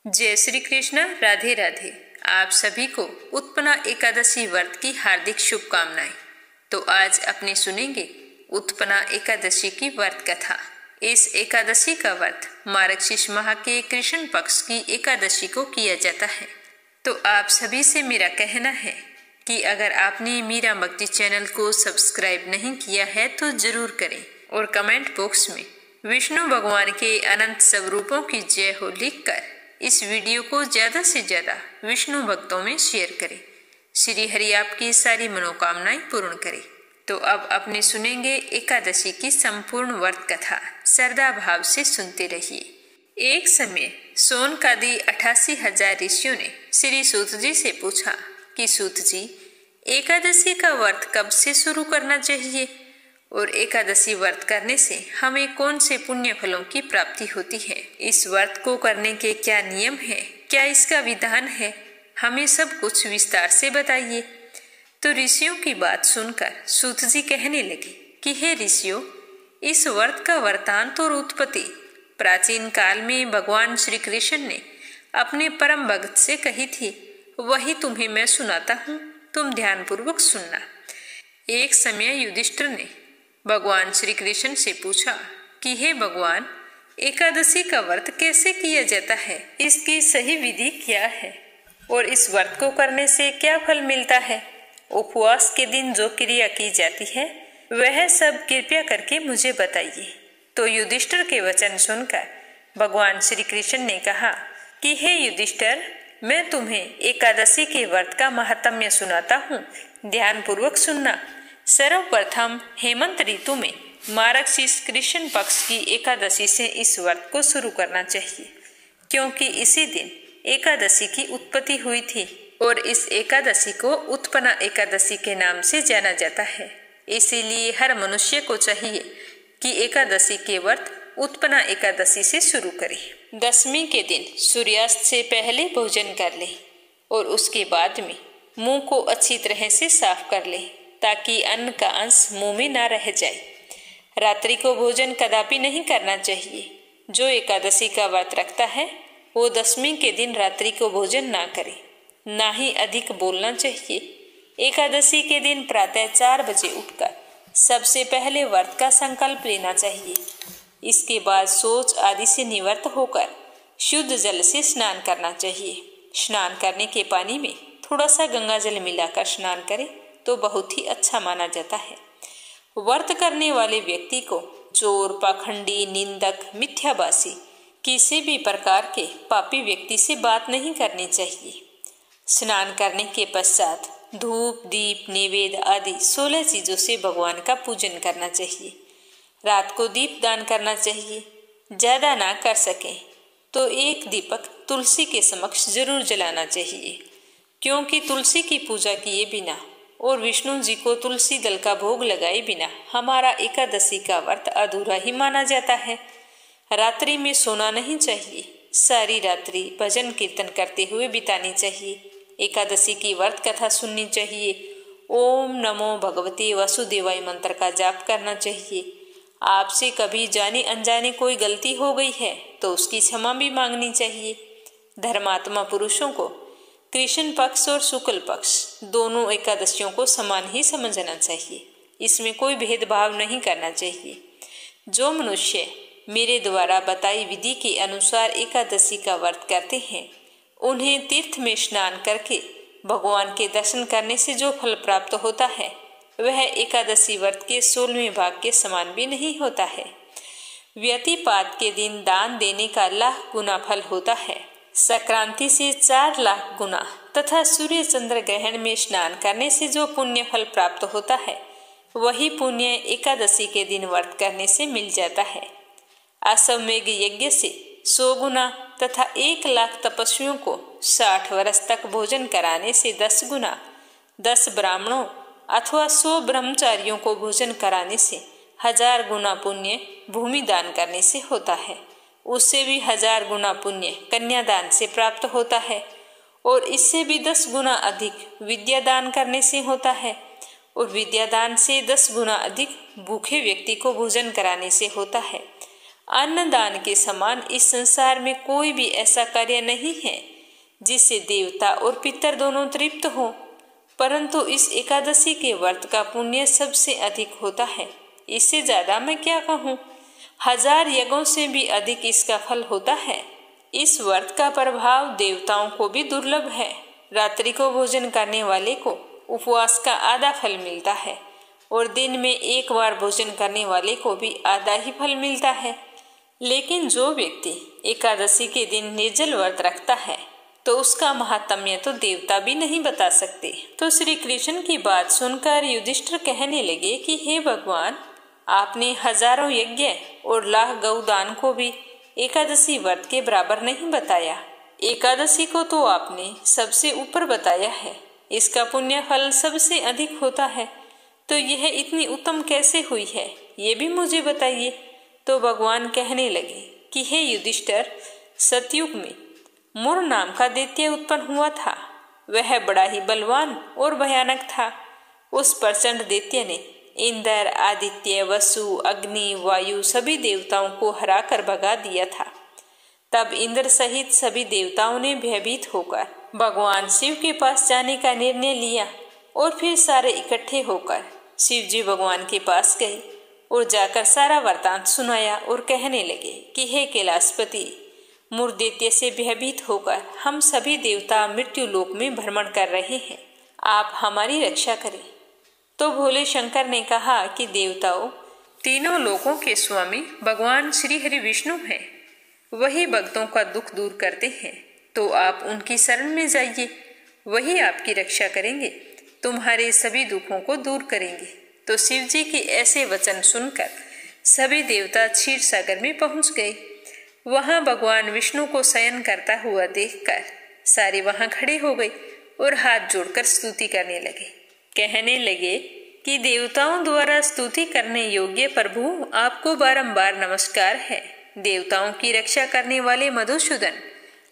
जय श्री कृष्ण। राधे राधे। आप सभी को उत्पन्ना एकादशी व्रत की हार्दिक शुभकामनाएं। तो आज अपने सुनेंगे उत्पन्ना एकादशी की व्रत कथा। इस एकादशी का व्रत मार्गशीर्ष माह के कृष्ण पक्ष की एकादशी को किया जाता है। तो आप सभी से मेरा कहना है कि अगर आपने मीरा भक्ति चैनल को सब्सक्राइब नहीं किया है तो जरूर करें और कमेंट बॉक्स में विष्णु भगवान के अनंत स्वरूपों की जय हो लिखकर इस वीडियो को ज्यादा से ज्यादा विष्णु भक्तों में शेयर करें। श्री हरि आपकी सारी मनोकामनाएं पूर्ण करे। तो अब अपने सुनेंगे एकादशी की संपूर्ण व्रत कथा। श्रद्धा भाव से सुनते रहिए। एक समय सोनकादि 88,000 ऋषियों ने श्री सूत जी से पूछा कि सूत जी, एकादशी का व्रत कब से शुरू करना चाहिए और एकादशी व्रत करने से हमें कौन से पुण्य फलों की प्राप्ति होती है? इस व्रत को करने के क्या नियम है, क्या इसका विधान है, हमें सब कुछ विस्तार से बताइए। तो ऋषियों की बात सुनकर सूत जी कहने लगे कि हे ऋषियों, इस व्रत का वृतांत और उत्पत्ति प्राचीन काल में भगवान श्री कृष्ण ने अपने परम भक्त से कही थी, वही तुम्हें मैं सुनाता हूँ, तुम ध्यानपूर्वक सुनना। एक समय युधिष्ठिर ने भगवान श्री कृष्ण से पूछा कि हे भगवान, एकादशी का व्रत कैसे किया जाता है, इसकी सही विधि क्या है और इस व्रत को करने से क्या फल मिलता है? उपवास के दिन जो क्रिया की जाती है वह सब कृपया करके मुझे बताइए। तो युधिष्ठिर के वचन सुनकर भगवान श्री कृष्ण ने कहा कि हे युधिष्ठिर, मैं तुम्हें एकादशी के व्रत का महात्म्य सुनाता हूँ, ध्यानपूर्वक सुनना। सर्वप्रथम हेमंत ऋतु में मार्गशीर्ष कृष्ण पक्ष की एकादशी से इस व्रत को शुरू करना चाहिए, क्योंकि इसी दिन एकादशी की उत्पत्ति हुई थी और इस एकादशी को उत्पन्ना एकादशी के नाम से जाना जाता है। इसीलिए हर मनुष्य को चाहिए कि एकादशी के व्रत उत्पन्ना एकादशी से शुरू करे। दशमी के दिन सूर्यास्त से पहले भोजन कर ले और उसके बाद में मुंह को अच्छी तरह से साफ कर ले ताकि अन्न का अंश मुंह में न रह जाए। रात्रि को भोजन कदापि नहीं करना चाहिए। जो एकादशी का व्रत रखता है वो दशमी के दिन रात्रि को भोजन ना करे, ना ही अधिक बोलना चाहिए। एकादशी के दिन प्रातः 4 बजे उठकर सबसे पहले व्रत का संकल्प लेना चाहिए। इसके बाद शौच आदि से निवृत्त होकर शुद्ध जल से स्नान करना चाहिए। स्नान करने के पानी में थोड़ा सा गंगा जल मिलाकर स्नान करें तो बहुत ही अच्छा माना जाता है। व्रत करने वाले व्यक्ति को चोर, पाखंडी, निंदक, मिथ्याभाषी, किसी भी प्रकार के पापी व्यक्ति से बात नहीं करनी चाहिए। स्नान करने के पश्चात धूप, दीप, नैवेद्य आदि 16 चीजों से भगवान का पूजन करना चाहिए। रात को दीप दान करना चाहिए। ज्यादा ना कर सके तो एक दीपक तुलसी के समक्ष जरूर जलाना चाहिए, क्योंकि तुलसी की पूजा किए बिना और विष्णु जी को तुलसी दल का भोग लगाए बिना हमारा एकादशी का व्रत अधूरा ही माना जाता है। रात्रि में सोना नहीं चाहिए। सारी रात्रि भजन कीर्तन करते हुए बितानी चाहिए। एकादशी की व्रत कथा सुननी चाहिए। ओम नमो भगवते वासुदेवाय मंत्र का जाप करना चाहिए। आपसे कभी जाने अनजाने कोई गलती हो गई है तो उसकी क्षमा भी मांगनी चाहिए। धर्मात्मा पुरुषों को कृष्ण पक्ष और शुक्ल पक्ष दोनों एकादशियों को समान ही समझना चाहिए। इसमें कोई भेदभाव नहीं करना चाहिए। जो मनुष्य मेरे द्वारा बताई विधि के अनुसार एकादशी का व्रत करते हैं, उन्हें तीर्थ में स्नान करके भगवान के दर्शन करने से जो फल प्राप्त होता है वह एकादशी व्रत के 16वें भाग के समान भी नहीं होता है। व्यतिपात के दिन दान देने का लाख गुना फल होता है। संक्रांति से 4 लाख गुना तथा सूर्य चंद्र ग्रहण में स्नान करने से जो पुण्य फल प्राप्त होता है वही पुण्य एकादशी के दिन व्रत करने से मिल जाता है। अश्वमेघ यज्ञ से 100 गुना तथा 1 लाख तपस्वियों को 60 वर्ष तक भोजन कराने से 10 गुना, 10 ब्राह्मणों अथवा 100 ब्रह्मचारियों को भोजन कराने से 1000 गुना पुण्य भूमि दान करने से होता है। उससे भी 1000 गुना पुण्य कन्यादान से प्राप्त होता है और इससे भी 10 गुना अधिक विद्या दान करने से होता है और विद्यादान से 10 गुना अधिक भूखे व्यक्ति को भोजन कराने से होता है। अन्नदान के समान इस संसार में कोई भी ऐसा कार्य नहीं है जिससे देवता और पितर दोनों तृप्त हो, परंतु इस एकादशी के व्रत का पुण्य सबसे अधिक होता है। इससे ज्यादा मैं क्या कहूँ, 1000 यज्ञों से भी अधिक इसका फल होता है। इस व्रत का प्रभाव देवताओं को भी दुर्लभ है। रात्रि को भोजन करने वाले को उपवास का आधा फल मिलता है और दिन में एक बार भोजन करने वाले को भी आधा ही फल मिलता है। लेकिन जो व्यक्ति एकादशी के दिन निर्जल व्रत रखता है तो उसका महात्म्य तो देवता भी नहीं बता सकते। तो श्री कृष्ण की बात सुनकर युधिष्ठिर कहने लगे कि हे भगवान, आपने हजारों यज्ञ और लाख गौदान को भी एकादशी व्रत के बराबर नहीं बताया। एकादशी को तो आपने सबसे ऊपर बताया है, इसका पुण्य फल सबसे अधिक होता है, तो यह इतनी उत्तम कैसे हुई है, ये भी मुझे बताइए। तो भगवान कहने लगे कि हे युधिष्ठिर, सतयुग में मुर नाम का दैत्य उत्पन्न हुआ था। वह बड़ा ही बलवान और भयानक था। उस प्रचंड दैत्य ने इंद्र, आदित्य, वसु, अग्नि, वायु सभी देवताओं को हराकर भगा दिया था। तब इंद्र सहित सभी देवताओं ने भयभीत होकर भगवान शिव के पास जाने का निर्णय लिया और फिर सारे इकट्ठे होकर शिव जी भगवान के पास गए और जाकर सारा वृतांत सुनाया और कहने लगे कि हे कैलाशपति, मुर दैत्य से भयभीत होकर हम सभी देवता मृत्यु लोक में भ्रमण कर रहे हैं, आप हमारी रक्षा करें। तो भोले शंकर ने कहा कि देवताओं, तीनों लोकों के स्वामी भगवान श्री हरि विष्णु हैं, वही भक्तों का दुख दूर करते हैं, तो आप उनकी शरण में जाइए, वही आपकी रक्षा करेंगे, तुम्हारे सभी दुखों को दूर करेंगे। तो शिव जी के ऐसे वचन सुनकर सभी देवता क्षीर सागर में पहुंच गए। वहां भगवान विष्णु को शयन करता हुआ देखकर सारे वहां खड़े हो गए और हाथ जोड़कर स्तुति करने लगे। कहने लगे कि देवताओं द्वारा स्तुति करने योग्य प्रभु, आपको बारंबार नमस्कार है। देवताओं की रक्षा करने वाले मधुसूदन,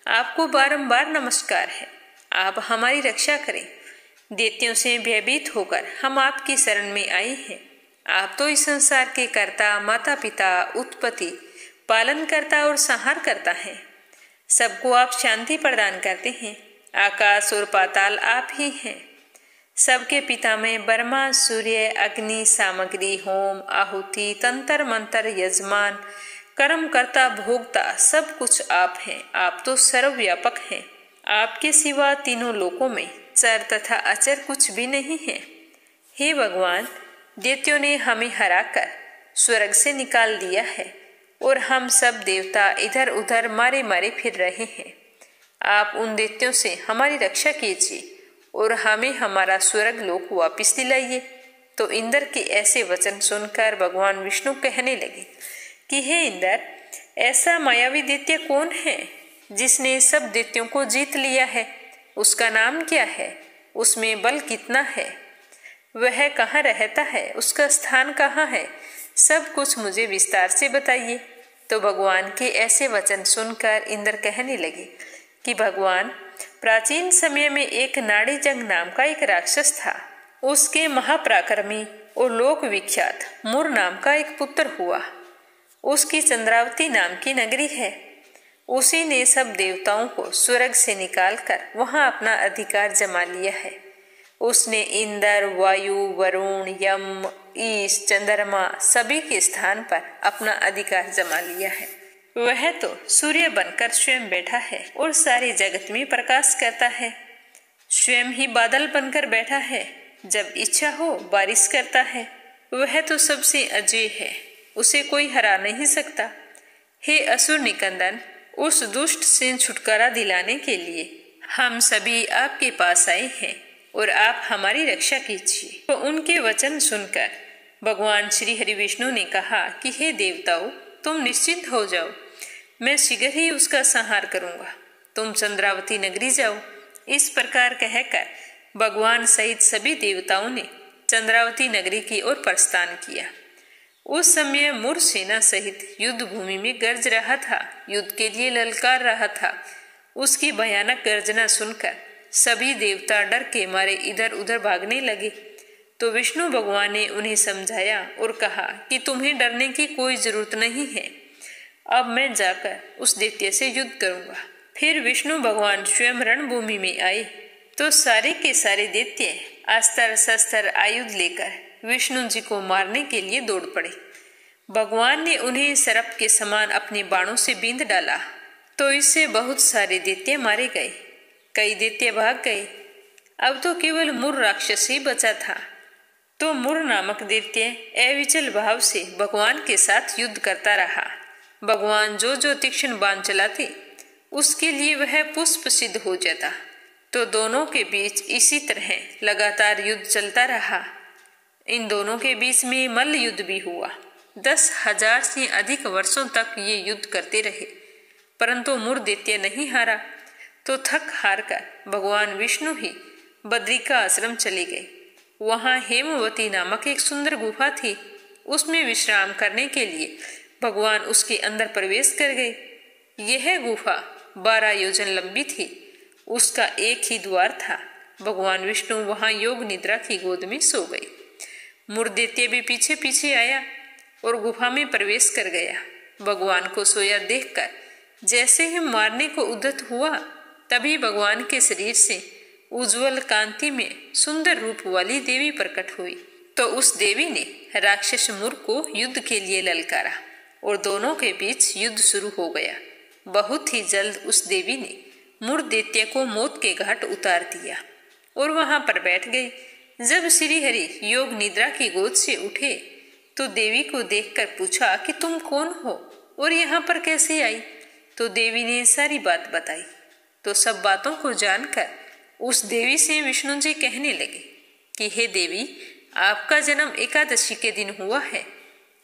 आपको बारंबार नमस्कार है, आप हमारी रक्षा करें। दैत्यों से भयभीत होकर हम आपकी शरण में आए हैं। आप तो इस संसार के कर्ता, माता पिता, उत्पत्ति, पालन करता और संहार करता है। सबको आप शांति प्रदान करते हैं। आकाश और पाताल आप ही हैं। सबके पिता में ब्रह्मा, सूर्य, अग्नि, सामग्री, होम, आहुति, तंत्र मंत्र, यजमान, कर्मकर्ता, भोक्ता, सब कुछ आप हैं। आप तो सर्वव्यापक हैं। आपके सिवा तीनों लोकों में चर तथा अचर कुछ भी नहीं है। हे भगवान, दैत्यों ने हमें हराकर स्वर्ग से निकाल दिया है और हम सब देवता इधर उधर मारे मारे फिर रहे हैं। आप उन दैत्यों से हमारी रक्षा कीजिए और हमें हमारा स्वर्ग लोक वापिस दिलाइए। तो इंद्र के ऐसे वचन सुनकर भगवान विष्णु कहने लगे कि हे इंद्र, ऐसा मायावी दैत्य कौन है जिसने सब दैत्यों को जीत लिया है? उसका नाम क्या है? उसमें बल कितना है? वह कहाँ रहता है? उसका स्थान कहाँ है? सब कुछ मुझे विस्तार से बताइए। तो भगवान के ऐसे वचन सुनकर इंद्र कहने लगे कि भगवान, प्राचीन समय में एक नाड़ीजंग नाम का एक राक्षस था। उसके महापराक्रमी और लोक विख्यात मुर नाम का एक पुत्र हुआ। उसकी चंद्रावती नाम की नगरी है। उसी ने सब देवताओं को स्वर्ग से निकालकर वहां अपना अधिकार जमा लिया है। उसने इंद्र, वायु, वरुण, यम, ईश, चंद्रमा सभी के स्थान पर अपना अधिकार जमा लिया है। वह तो सूर्य बनकर स्वयं बैठा है और सारे जगत में प्रकाश करता है। स्वयं ही बादल बनकर बैठा है, जब इच्छा हो बारिश करता है। वह तो सबसे अजय है, उसे कोई हरा नहीं सकता। हे असुर निकंदन, उस दुष्ट से छुटकारा दिलाने के लिए हम सभी आपके पास आए हैं और आप हमारी रक्षा कीजिए। तो उनके वचन सुनकर भगवान श्री हरि विष्णु ने कहा कि हे देवताओं, तुम निश्चिंत हो जाओ, मैं शीघ्र ही उसका संहार करूंगा। तुम चंद्रावती नगरी जाओ। इस प्रकार कहकर भगवान सहित सभी देवताओं ने चंद्रावती नगरी की ओर प्रस्थान किया। उस समय मुर सेना सहित युद्ध भूमि में गरज रहा था, युद्ध के लिए ललकार रहा था। उसकी भयानक गर्जना सुनकर सभी देवता डर के मारे इधर उधर भागने लगे। तो विष्णु भगवान ने उन्हें समझाया और कहा कि तुम्हें डरने की कोई जरूरत नहीं है। अब मैं जाकर उस दैत्य से युद्ध करूंगा। फिर विष्णु भगवान स्वयं रणभूमि में आए तो सारे के सारे दैत्य अस्त्र शस्त्र आयुध लेकर विष्णु जी को मारने के लिए दौड़ पड़े। भगवान ने उन्हें सर्प के समान अपने बाणों से बींध डाला तो इससे बहुत सारे दैत्य मारे गए। कई दैत्य भाग गए। अब तो केवल मुर राक्षस ही बचा था। तो मुर नामक दैत्य अविचल भाव से भगवान के साथ युद्ध करता रहा। भगवान जो जो तीक्ष्ण बाण चलाते उसके लिए वह पुष्प सिद्ध हो जाता। तो दोनों के बीच इसी तरह लगातार युद्ध चलता रहा। इन दोनों के बीच में मल्ल युद्ध भी हुआ। 10,000 से अधिक वर्षों तक ये युद्ध करते रहे, परंतु मुर दैत्य नहीं हारा। तो थक हार कर भगवान विष्णु ही बद्री का आश्रम चले गए। वहां हेमवती नामक एक सुंदर गुफा थी। उसमें विश्राम करने के लिए भगवान उसके अंदर प्रवेश कर गए। यह गुफा 12 योजन लंबी थी। उसका एक ही द्वार था। भगवान विष्णु वहां योग निद्रा की गोद में सो गए। मुर दैत्य भी पीछे पीछे आया और गुफा में प्रवेश कर गया। भगवान को सोया देखकर जैसे ही मारने को उद्यत हुआ, तभी भगवान के शरीर से उज्जवल कांति में सुंदर रूप वाली देवी प्रकट हुई। तो उस देवी ने राक्षस मुर को युद्ध के लिए ललकारा और दोनों के बीच युद्ध शुरू हो गया। बहुत ही जल्द उस देवी ने मुर दैत्य को मौत के घाट उतार दिया और वहां पर बैठ गई। जब श्री हरि योग निद्रा की गोद से उठे तो देवी को देखकर पूछा कि तुम कौन हो और यहाँ पर कैसे आई। तो देवी ने सारी बात बताई। तो सब बातों को जानकर उस देवी से विष्णु जी कहने लगे कि हे देवी, आपका जन्म एकादशी के दिन हुआ है,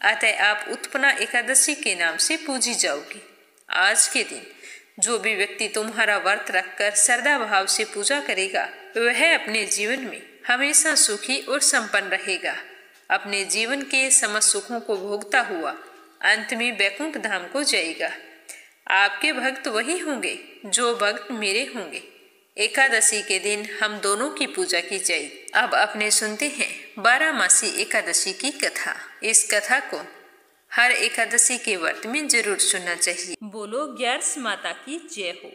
अतः आप उत्पन्ना एकादशी के नाम से पूजी जाओगी। आज के दिन जो भी व्यक्ति तुम्हारा व्रत रखकर श्रद्धा भाव से पूजा करेगा, वह अपने जीवन में हमेशा सुखी और संपन्न रहेगा। अपने जीवन के समस्त सुखों को भोगता हुआ अंत में वैकुंठ धाम को जाएगा। आपके भक्त वही होंगे जो भक्त मेरे होंगे। एकादशी के दिन हम दोनों की पूजा की जाएगी। अब अपने सुनते हैं 12 मासी एकादशी की कथा। इस कथा को हर एकादशी के व्रत में जरूर सुनना चाहिए। बोलो ग्यारस माता की जय हो।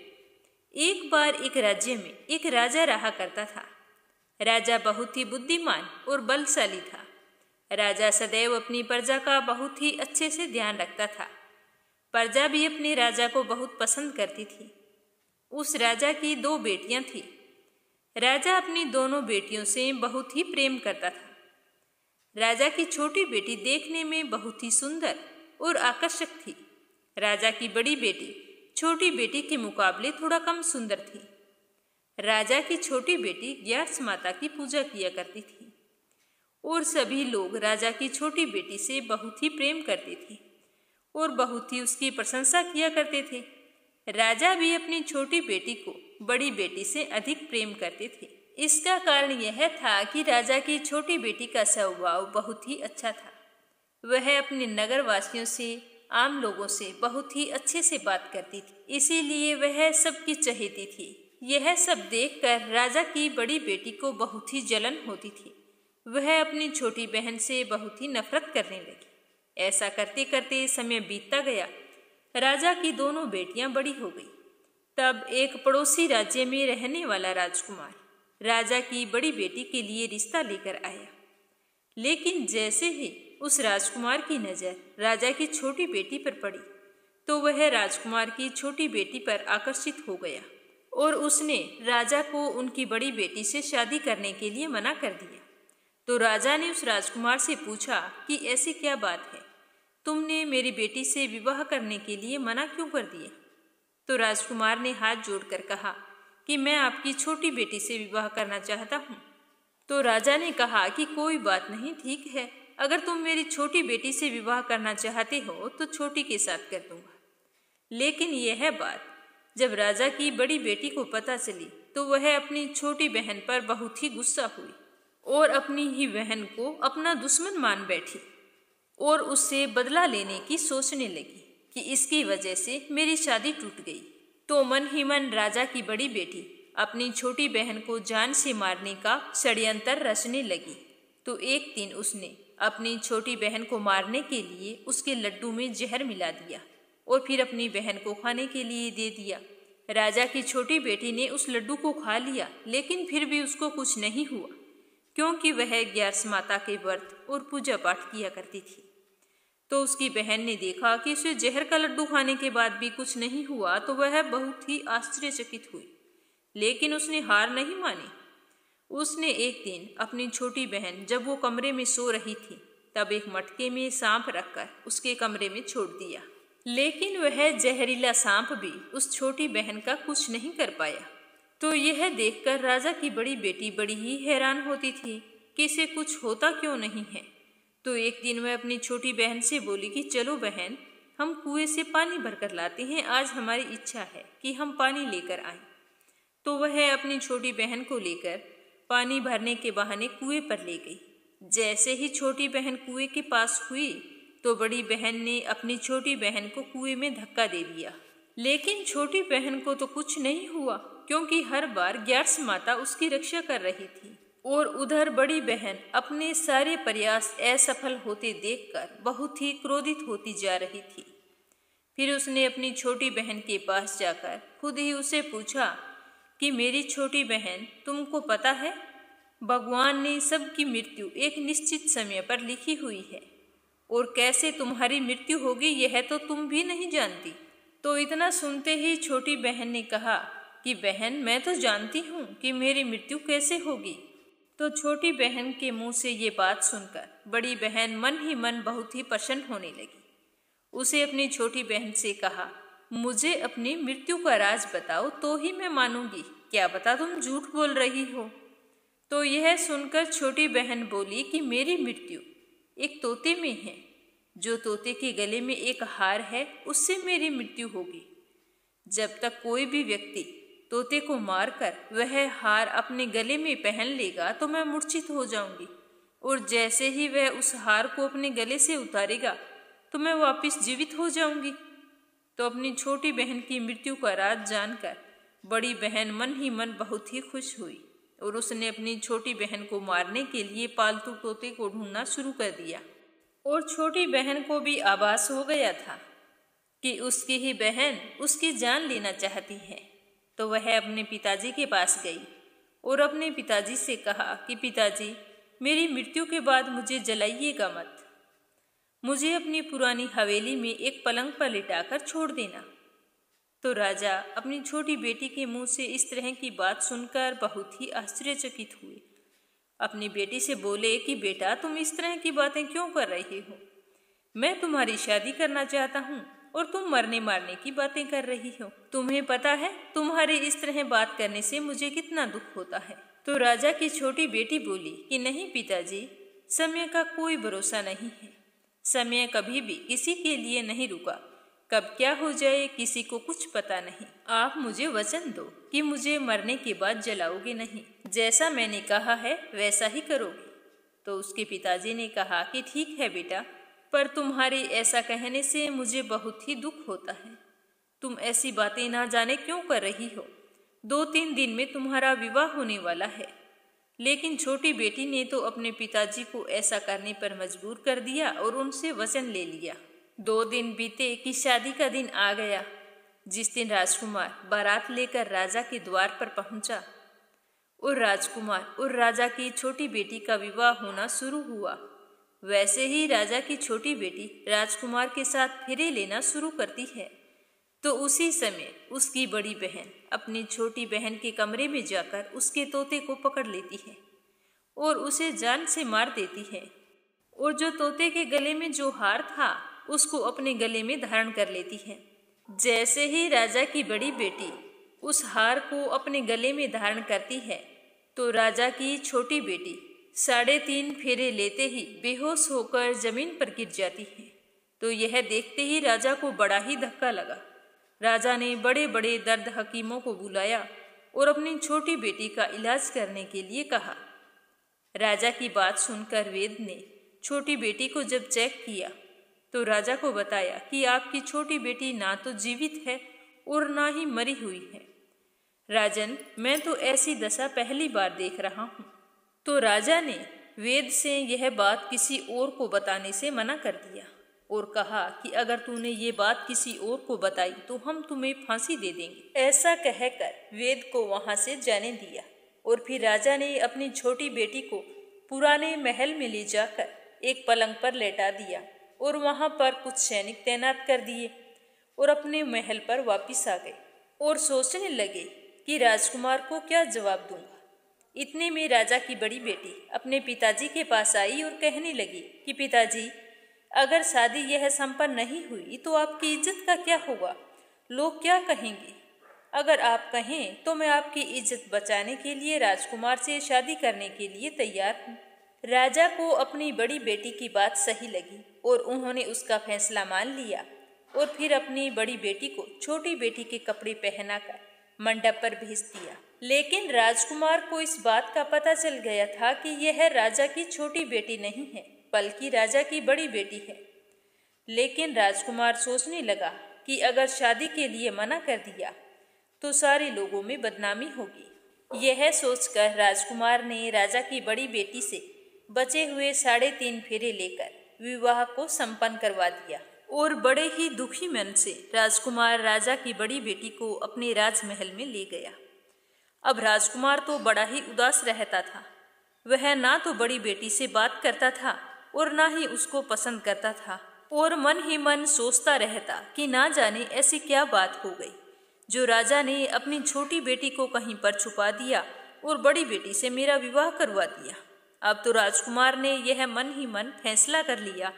एक बार एक राज्य में एक राजा रहा करता था। राजा बहुत ही बुद्धिमान और बलशाली था। राजा सदैव अपनी प्रजा का बहुत ही अच्छे से ध्यान रखता था। प्रजा भी अपने राजा को बहुत पसंद करती थी। उस राजा की 2 बेटियां थीं। राजा अपनी दोनों बेटियों से बहुत ही प्रेम करता था। राजा की छोटी बेटी देखने में बहुत ही सुंदर और आकर्षक थी। राजा की बड़ी बेटी छोटी बेटी के मुकाबले थोड़ा कम सुंदर थी। राजा की छोटी बेटी ग्यारस माता की पूजा किया करती थी और सभी लोग राजा की छोटी बेटी से बहुत ही प्रेम करते थे और बहुत ही उसकी प्रशंसा किया करते थे। राजा भी अपनी छोटी बेटी को बड़ी बेटी से अधिक प्रेम करते थे। इसका कारण यह था कि राजा की छोटी बेटी का स्वभाव बहुत ही अच्छा था। वह अपने नगर वासियों से, आम लोगों से बहुत ही अच्छे से बात करती थी, इसीलिए वह सबकी चहेती थी। यह सब देखकर राजा की बड़ी बेटी को बहुत ही जलन होती थी। वह अपनी छोटी बहन से बहुत ही नफरत करने लगी। ऐसा करते करते समय बीतता गया। राजा की दोनों बेटियां बड़ी हो गई। तब एक पड़ोसी राज्य में रहने वाला राजकुमार राजा की बड़ी बेटी के लिए रिश्ता लेकर आया। लेकिन जैसे ही उस राजकुमार की नज़र राजा की छोटी बेटी पर पड़ी तो वह राजकुमार की छोटी बेटी पर आकर्षित हो गया और उसने राजा को उनकी बड़ी बेटी से शादी करने के लिए मना कर दिया। तो राजा ने उस राजकुमार से पूछा कि ऐसी क्या बात है, तुमने मेरी बेटी से विवाह करने के लिए मना क्यों कर दिया? तो राजकुमार ने हाथ जोड़कर कहा कि मैं आपकी छोटी बेटी से विवाह करना चाहता हूँ। तो राजा ने कहा कि कोई बात नहीं, ठीक है, अगर तुम मेरी छोटी बेटी से विवाह करना चाहते हो तो छोटी के साथ कर दूंगा। लेकिन यह बात जब राजा की बड़ी बेटी को पता चली तो वह अपनी छोटी बहन पर बहुत ही गुस्सा हुई और अपनी ही बहन को अपना दुश्मन मान बैठी और उससे बदला लेने की सोचने लगी कि इसकी वजह से मेरी शादी टूट गई। तो मन ही मन राजा की बड़ी बेटी अपनी छोटी बहन को जान से मारने का षड्यंत्र रचने लगी। तो एक दिन उसने अपनी छोटी बहन को मारने के लिए उसके लड्डू में जहर मिला दिया और फिर अपनी बहन को खाने के लिए दे दिया। राजा की छोटी बेटी ने उस लड्डू को खा लिया, लेकिन फिर भी उसको कुछ नहीं हुआ, क्योंकि वह ग्यारस माता के व्रत और पूजा पाठ किया करती थी। तो उसकी बहन ने देखा कि उसे जहर का लड्डू खाने के बाद भी कुछ नहीं हुआ, तो वह बहुत ही आश्चर्यचकित हुई, लेकिन उसने हार नहीं मानी। उसने एक दिन अपनी छोटी बहन जब वो कमरे में सो रही थी, तब एक मटके में सांप रखकर उसके कमरे में छोड़ दिया, लेकिन वह जहरीला सांप भी उस छोटी बहन का कुछ नहीं कर पाया। तो यह देखकर राजा की बड़ी बेटी बड़ी ही हैरान होती थी कि इसे कुछ होता क्यों नहीं है। तो एक दिन वह अपनी छोटी बहन से बोली कि चलो बहन, हम कुएं से पानी भरकर लाते हैं, आज हमारी इच्छा है कि हम पानी लेकर आएं। तो वह अपनी छोटी बहन को लेकर पानी भरने के बहाने कुएं पर ले गई। जैसे ही छोटी बहन कुएं के पास हुई, तो बड़ी बहन ने अपनी छोटी बहन को कुएं में धक्का दे दिया, लेकिन छोटी बहन को तो कुछ नहीं हुआ, क्योंकि हर बार ग्यारस माता उसकी रक्षा कर रही थी। और उधर बड़ी बहन अपने सारे प्रयास असफल होते देखकर बहुत ही क्रोधित होती जा रही थी। फिर उसने अपनी छोटी बहन के पास जाकर खुद ही उसे पूछा कि मेरी छोटी बहन, तुमको पता है भगवान ने सबकी मृत्यु एक निश्चित समय पर लिखी हुई है, और कैसे तुम्हारी मृत्यु होगी यह तो तुम भी नहीं जानती। तो इतना सुनते ही छोटी बहन ने कहा कि बहन, मैं तो जानती हूँ कि मेरी मृत्यु कैसे होगी। तो छोटी बहन के मुंह से ये बात सुनकर बड़ी बहन मन ही मन बहुत ही प्रसन्न होने लगी। उसे अपनी छोटी बहन से कहा, मुझे अपनी मृत्यु का राज बताओ तो ही मैं मानूंगी, क्या पता तुम झूठ बोल रही हो। तो यह सुनकर छोटी बहन बोली कि मेरी मृत्यु एक तोते में है, जो तोते के गले में एक हार है, उससे मेरी मृत्यु होगी। जब तक कोई भी व्यक्ति तोते को मारकर वह हार अपने गले में पहन लेगा तो मैं मूर्छित हो जाऊंगी, और जैसे ही वह उस हार को अपने गले से उतारेगा तो मैं वापस जीवित हो जाऊंगी। तो अपनी छोटी बहन की मृत्यु का राज जानकर बड़ी बहन मन ही मन बहुत ही खुश हुई, और उसने अपनी छोटी बहन को मारने के लिए पालतू तोते को ढूंढना शुरू कर दिया। और छोटी बहन को भी आभास हो गया था कि उसकी ही बहन उसकी जान लेना चाहती है। तो वह अपने पिताजी के पास गई और अपने पिताजी से कहा कि पिताजी, मेरी मृत्यु के बाद मुझे जलाइएगा मत, मुझे अपनी पुरानी हवेली में एक पलंग पर लिटाकर छोड़ देना। तो राजा अपनी छोटी बेटी के मुंह से इस तरह की बात सुनकर बहुत ही आश्चर्यचकित हुए। अपनी बेटी से बोले कि बेटा, तुम इस तरह की बातें क्यों कर रही हो? मैं तुम्हारी शादी करना चाहता हूँ और तुम मरने मारने की बातें कर रही हो। तुम्हें पता है तुम्हारे इस तरह बात करने से मुझे कितना दुख होता है। तो राजा की छोटी बेटी बोली कि नहीं पिताजी, समय का कोई भरोसा नहीं है, समय कभी भी किसी के लिए नहीं रुका, कब क्या हो जाए किसी को कुछ पता नहीं। आप मुझे वचन दो कि मुझे मरने के बाद जलाओगे नहीं, जैसा मैंने कहा है वैसा ही करोगे। तो उसके पिताजी ने कहा कि ठीक है बेटा, पर तुम्हारे ऐसा कहने से मुझे बहुत ही दुख होता है। तुम ऐसी बातें ना जाने क्यों कर रही हो। 2-3 दिन में तुम्हारा विवाह होने वाला है। लेकिन छोटी बेटी ने तो अपने पिताजी को ऐसा करने पर मजबूर कर दिया और उनसे वचन ले लिया। 2 दिन बीते कि शादी का दिन आ गया। जिस दिन राजकुमार बारात लेकर राजा के द्वार पर पहुंचा और राजकुमार और राजा की छोटी बेटी का विवाह होना शुरू हुआ, वैसे ही राजा की छोटी बेटी राजकुमार के साथ फेरे लेना शुरू करती है। तो उसी समय उसकी बड़ी बहन अपनी छोटी बहन के कमरे में जाकर उसके तोते को पकड़ लेती है और उसे जान से मार देती है, और जो तोते के गले में जो हार था उसको अपने गले में धारण कर लेती है। जैसे ही राजा की बड़ी बेटी उस हार को अपने गले में धारण करती है, तो राजा की छोटी बेटी 3.5 फेरे लेते ही बेहोश होकर जमीन पर गिर जाती है। तो यह देखते ही राजा को बड़ा ही धक्का लगा। राजा ने बड़े बड़े दर्द हकीमों को बुलाया और अपनी छोटी बेटी का इलाज करने के लिए कहा। राजा की बात सुनकर वेद ने छोटी बेटी को जब चेक किया तो राजा को बताया कि आपकी छोटी बेटी ना तो जीवित है और ना ही मरी हुई है। राजन, मैं तो ऐसी दशा पहली बार देख रहा हूँ। तो राजा ने वेद से यह बात किसी और को बताने से मना कर दिया और कहा कि अगर तूने ये बात किसी और को बताई तो हम तुम्हें फांसी दे देंगे। ऐसा कहकर वेद को वहां से जाने दिया और फिर राजा ने अपनी छोटी बेटी को पुराने महल में ले जाकर एक पलंग पर लेटा दिया और वहां पर कुछ सैनिक तैनात कर दिए और अपने महल पर वापिस आ गए और सोचने लगे कि राजकुमार को क्या जवाब दूंगा। इतने में राजा की बड़ी बेटी अपने पिताजी के पास आई और कहने लगी कि पिताजी, अगर शादी यह संपन्न नहीं हुई तो आपकी इज्जत का क्या होगा? लोग क्या कहेंगे? अगर आप कहें तो मैं आपकी इज्जत बचाने के लिए राजकुमार से शादी करने के लिए तैयार हूँ। राजा को अपनी बड़ी बेटी की बात सही लगी और उन्होंने उसका फैसला मान लिया और फिर अपनी बड़ी बेटी को छोटी बेटी के कपड़े पहनाकर मंडप पर भेज दिया। लेकिन राजकुमार को इस बात का पता चल गया था कि यह राजा की छोटी बेटी नहीं है बल्कि राजा की बड़ी बेटी है। लेकिन राजकुमार सोचने लगा कि अगर शादी के लिए मना कर दिया तो सारे लोगों में बदनामी होगी। यह सोचकर राजकुमार ने राजा की बड़ी बेटी से बचे हुए 3.5 फेरे लेकर विवाह को संपन्न करवा दिया और बड़े ही दुखी मन से राजकुमार राजा की बड़ी बेटी को अपने राजमहल में ले गया। अब राजकुमार तो बड़ा ही उदास रहता था। वह ना तो बड़ी बेटी से बात करता था और ना ही उसको पसंद करता था और मन ही मन सोचता रहता कि ना जाने ऐसी क्या बात हो गई जो राजा ने अपनी छोटी बेटी को कहीं पर छुपा दिया और बड़ी बेटी से मेरा विवाह करवा दिया। अब तो राजकुमार ने यह मन ही मन फैसला कर लिया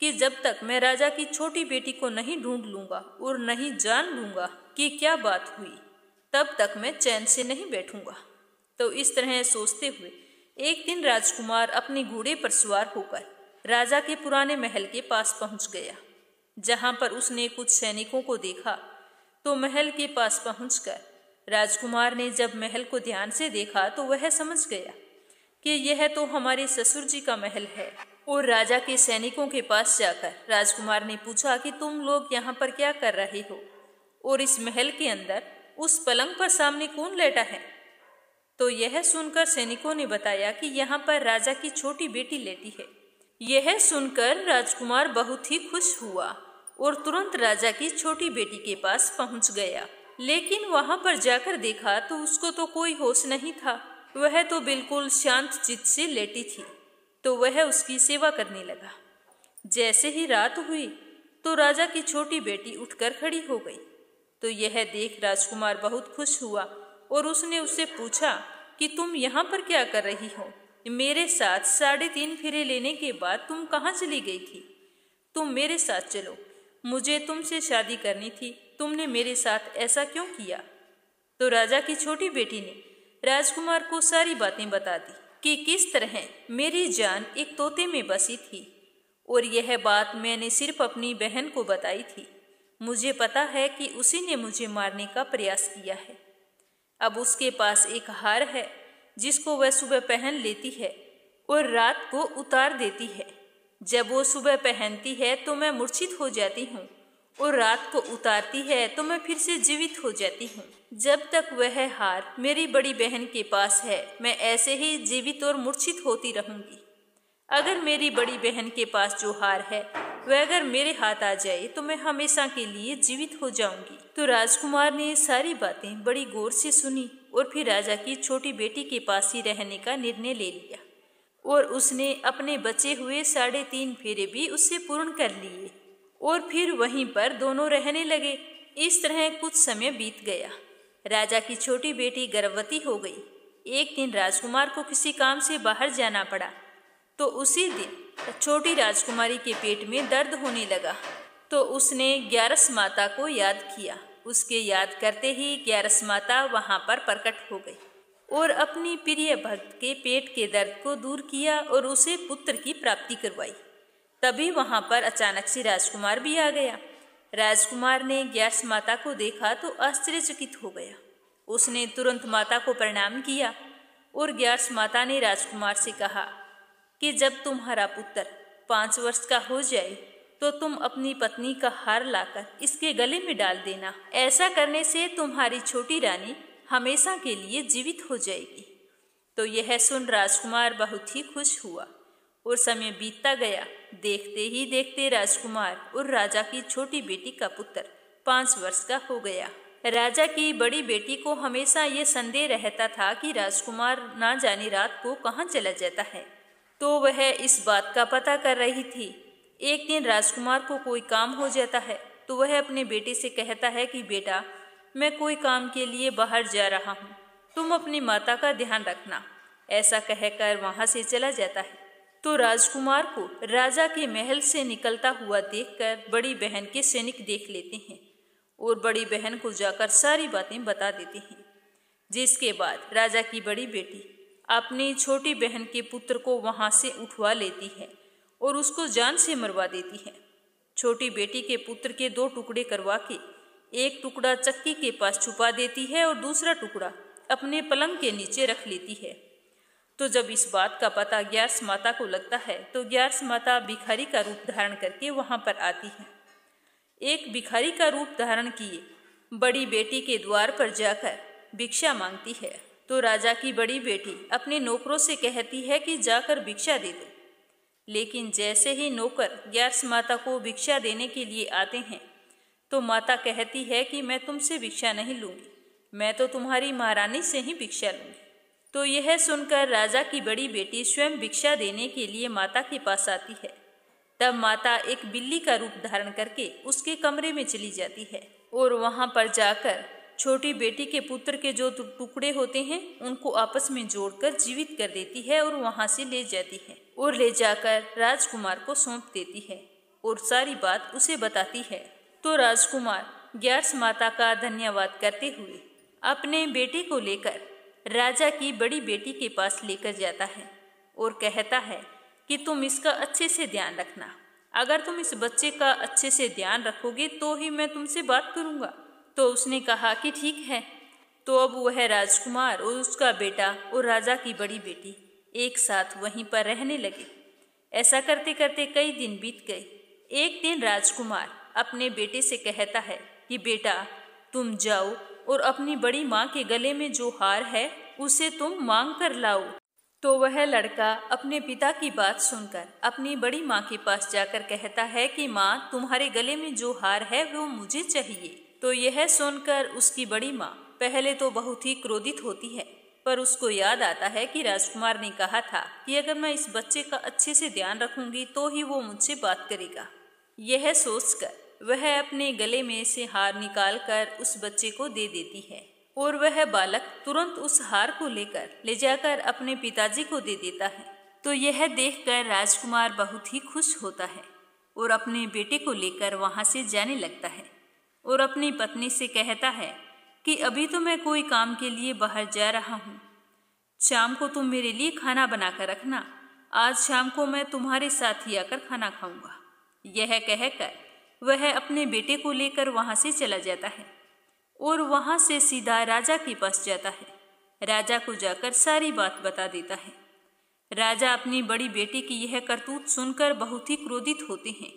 कि जब तक मैं राजा की छोटी बेटी को नहीं ढूंढ लूंगा और नहीं जान लूंगा कि क्या बात हुई, तब तक मैं चैन से नहीं बैठूंगा। तो इस तरह सोचते हुए एक दिन राजकुमार अपने घोड़े पर सवार होकर राजा के पुराने महल के पास पहुंच गया। जहां पर उसने कुछ सैनिकों को देखा तो महल के पास पहुंचकर राजकुमार ने जब महल को ध्यान से देखा तो वह समझ गया कि यह तो हमारे ससुर जी का महल है। और राजा के सैनिकों के पास जाकर राजकुमार ने पूछा कि तुम लोग यहाँ पर क्या कर रहे हो और इस महल के अंदर उस पलंग पर सामने कौन लेटा है? तो यह सुनकर सैनिकों ने बताया कि यहाँ पर राजा की छोटी बेटी लेटी है। यह सुनकर राजकुमार बहुत ही खुश हुआ और तुरंत राजा की छोटी बेटी के पास पहुंच गया। लेकिन वहां पर जाकर देखा तो उसको तो कोई होश नहीं था। वह तो बिल्कुल शांत चित्त से लेटी थी। तो वह उसकी सेवा करने लगा। जैसे ही रात हुई तो राजा की छोटी बेटी उठकर खड़ी हो गई। तो यह देख राजकुमार बहुत खुश हुआ और उसने उससे पूछा कि तुम यहाँ पर क्या कर रही हो? मेरे साथ 3.5 फेरे लेने के बाद तुम कहाँ चली गई थी? तुम मेरे साथ चलो, मुझे तुमसे शादी करनी थी। तुमने मेरे साथ ऐसा क्यों किया? तो राजा की छोटी बेटी ने राजकुमार को सारी बातें बता दी कि किस तरह मेरी जान एक तोते में बसी थी और यह बात मैंने सिर्फ अपनी बहन को बताई थी। मुझे पता है कि उसी ने मुझे मारने का प्रयास किया है। अब उसके पास एक हार है जिसको वह सुबह पहन लेती है और रात को उतार देती है। जब वो सुबह पहनती है तो मैं मूर्छित हो जाती हूँ और रात को उतारती है तो मैं फिर से जीवित हो जाती हूँ। जब तक वह हार मेरी बड़ी बहन के पास है मैं ऐसे ही जीवित और मूर्छित होती रहूंगी। अगर मेरी बड़ी बहन के पास जो हार है वह अगर मेरे हाथ आ जाए तो मैं हमेशा के लिए जीवित हो जाऊंगी। तो राजकुमार ने सारी बातें बड़ी गौर से सुनी और फिर राजा की छोटी बेटी के पास ही रहने का निर्णय ले लिया और उसने अपने बचे हुए 3.5 फेरे भी उससे पूर्ण कर लिए और फिर वहीं पर दोनों रहने लगे। इस तरह कुछ समय बीत गया। राजा की छोटी बेटी गर्भवती हो गई। एक दिन राजकुमार को किसी काम से बाहर जाना पड़ा तो उसी दिन छोटी राजकुमारी के पेट में दर्द होने लगा। तो उसने ग्यारस माता को याद किया। उसके याद करते ही ग्यारस माता वहां पर प्रकट हो गई और अपनी प्रिय भक्त के पेट के दर्द को दूर किया और उसे पुत्र की प्राप्ति करवाई। तभी वहां पर अचानक से राजकुमार भी आ गया। राजकुमार ने ग्यारस माता को देखा तो आश्चर्यचकित हो गया। उसने तुरंत माता को प्रणाम किया और ग्यारस माता ने राजकुमार से कहा कि जब तुम्हारा पुत्र 5 वर्ष का हो जाए तो तुम अपनी पत्नी का हार लाकर इसके गले में डाल देना। ऐसा करने से तुम्हारी छोटी रानी हमेशा के लिए जीवित हो जाएगी। तो यह सुन राजकुमार बहुत ही खुश हुआ और समय बीतता गया। देखते ही देखते राजकुमार और राजा की छोटी बेटी का पुत्र 5 वर्ष का हो गया। राजा की बड़ी बेटी को हमेशा ये संदेह रहता था कि राजकुमार ना जाने रात को कहाँ चला जाता है, तो वह इस बात का पता कर रही थी। एक दिन राजकुमार को कोई काम हो जाता है तो वह अपने बेटे से कहता है कि बेटा, मैं कोई काम के लिए बाहर जा रहा हूँ, तुम अपनी माता का ध्यान रखना। ऐसा कहकर वहाँ से चला जाता है। तो राजकुमार को राजा के महल से निकलता हुआ देखकर बड़ी बहन के सैनिक देख लेते हैं और बड़ी बहन को जाकर सारी बातें बता देते हैं। जिसके बाद राजा की बड़ी बेटी अपनी छोटी बहन के पुत्र को वहाँ से उठवा लेती है और उसको जान से मरवा देती है। छोटी बेटी के पुत्र के 2 टुकड़े करवा के एक टुकड़ा चक्की के पास छुपा देती है और दूसरा टुकड़ा अपने पलंग के नीचे रख लेती है। तो जब इस बात का पता ग्यार्स माता को लगता है तो ग्यार्स माता भिखारी का रूप धारण करके वहां पर आती है। एक भिखारी का रूप धारण किए बड़ी बेटी के द्वार पर जाकर भिक्षा मांगती है। तो राजा की बड़ी बेटी अपने नौकरों से कहती है कि जाकर भिक्षा दे दो। लेकिन जैसे ही नौकर ग्यार्स माता को भिक्षा देने के लिए आते हैं तो माता कहती है कि मैं तुमसे भिक्षा नहीं लूंगी, मैं तो तुम्हारी महारानी से ही भिक्षा लूंगी। तो यह सुनकर राजा की बड़ी बेटी स्वयं भिक्षा देने के लिए माता के पास आती है। तब माता एक बिल्ली का रूप धारण करके उसके कमरे में चली जाती है और वहां पर जाकर छोटी बेटी के पुत्र के जो टुकड़े होते हैं उनको आपस में जोड़कर जीवित कर देती है और वहां से ले जाती है और ले जाकर राजकुमार को सौंप देती है और सारी बात उसे बताती है। तो राजकुमार ग्यार्स माता का धन्यवाद करते हुए अपने बेटे को लेकर राजा की बड़ी बेटी के पास लेकर जाता है और कहता है कि तुम इसका अच्छे से ध्यान रखना। अगर तुम इस बच्चे का अच्छे से ध्यान रखोगे तो ही मैं तुमसे बात करूंगा। तो उसने कहा कि ठीक है। तो अब वह राजकुमार और उसका बेटा और राजा की बड़ी बेटी एक साथ वहीं पर रहने लगे। ऐसा करते करते कई दिन बीत गए। एक दिन राजकुमार अपने बेटे से कहता है कि बेटा, तुम जाओ और अपनी बड़ी माँ के गले में जो हार है उसे तुम मांग कर लाओ। तो वह लड़का अपने पिता की बात सुनकर अपनी बड़ी माँ के पास जाकर कहता है कि माँ, तुम्हारे गले में जो हार है वो मुझे चाहिए। तो यह सुनकर उसकी बड़ी माँ पहले तो बहुत ही क्रोधित होती है, पर उसको याद आता है कि राजकुमार ने कहा था कि अगर मैं इस बच्चे का अच्छे से ध्यान रखूंगी तो ही वो मुझसे बात करेगा। यह सोचकर वह अपने गले में से हार निकालकर उस बच्चे को दे देती है और वह बालक तुरंत उस हार को ले जाकर अपने पिताजी को दे देता है। तो यह देखकर राजकुमार बहुत ही खुश होता है और अपने बेटे को लेकर वहां से जाने लगता है और अपनी पत्नी से कहता है कि अभी तो मैं कोई काम के लिए बाहर जा रहा हूँ, शाम को तुम मेरे लिए खाना बनाकर रखना, आज शाम को मैं तुम्हारे साथ ही आकर खाना खाऊंगा। यह कहकर वह अपने बेटे को लेकर वहां से चला जाता है और वहां से सीधा राजा के पास जाता है। राजा को जाकर सारी बात बता देता है। राजा अपनी बड़ी बेटी की यह करतूत सुनकर बहुत ही क्रोधित होते हैं